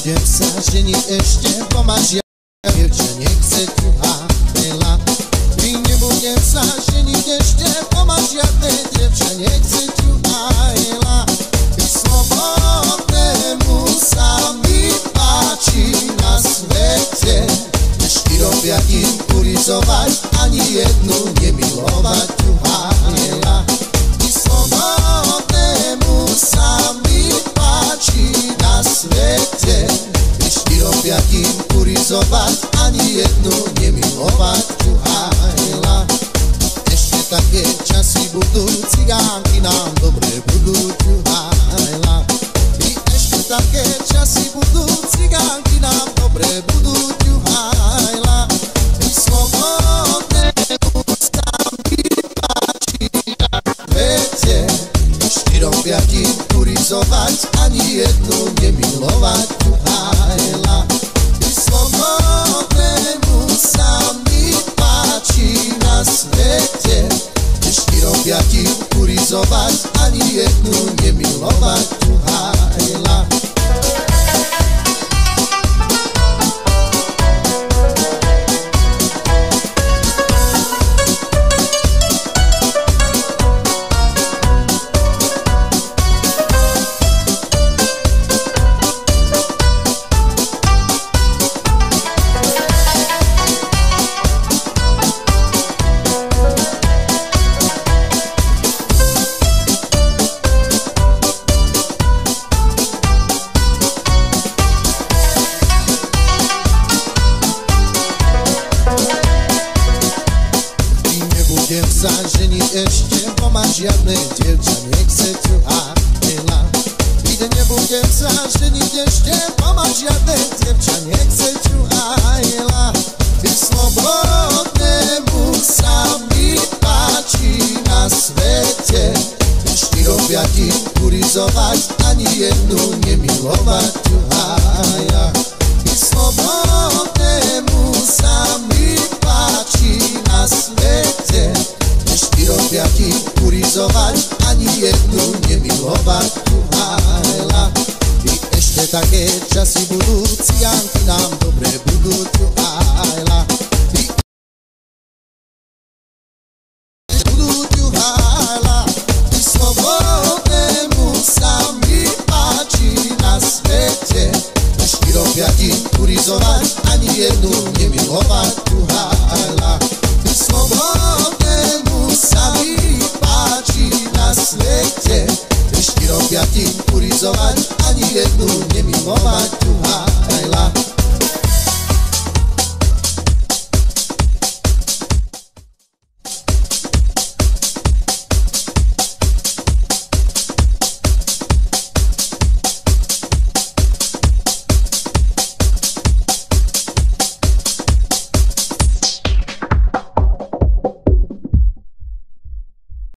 Nebudem sa ženiť ešte, bo ma žiadna dievča nechce ťuhajla. Nebudem sa ženiť ešte, bo ma žiadne dievča nechce ťuhajla. Slobodnému sa mi páči na svete, štyropiatím urizovať, ani jednu nemilovať ťuhajla. Slobodnému sa mi páči na svete, štyropiatím urizovať, ani jednu nemilovať ťuhajla. Ešte také časy budú, cigánky nám dobre budú ťuhajla. I ešte také časy budú, cigánky nám dobre budú ťuhajla. Slobodnému sa mi páči na svete, štyrom piatím urizovať, ani jednu nemilovať ťuhajla. Slobodnému sa mi páči na svete, štyrom piatím urizovať, ani jednu nemilovať ťuhajla. Nebudem sa ženiť ešte, bo ma žiadne dievča nechce ťuhajla. Nebudem sa ženiť ešte, bo ma žiadne dievča nechce ťuhajla. Slobodnému sa mi páči na svete, štyrom piatím urizovať, ani jednu nemilovať ťuhajla. Slobodnému sa mi páči na svete, štyrom piatím urizovať, ani jednu nemilovať ťuhajla. I ešte také časy budú, cigánky nám dobre budú ťuhajla.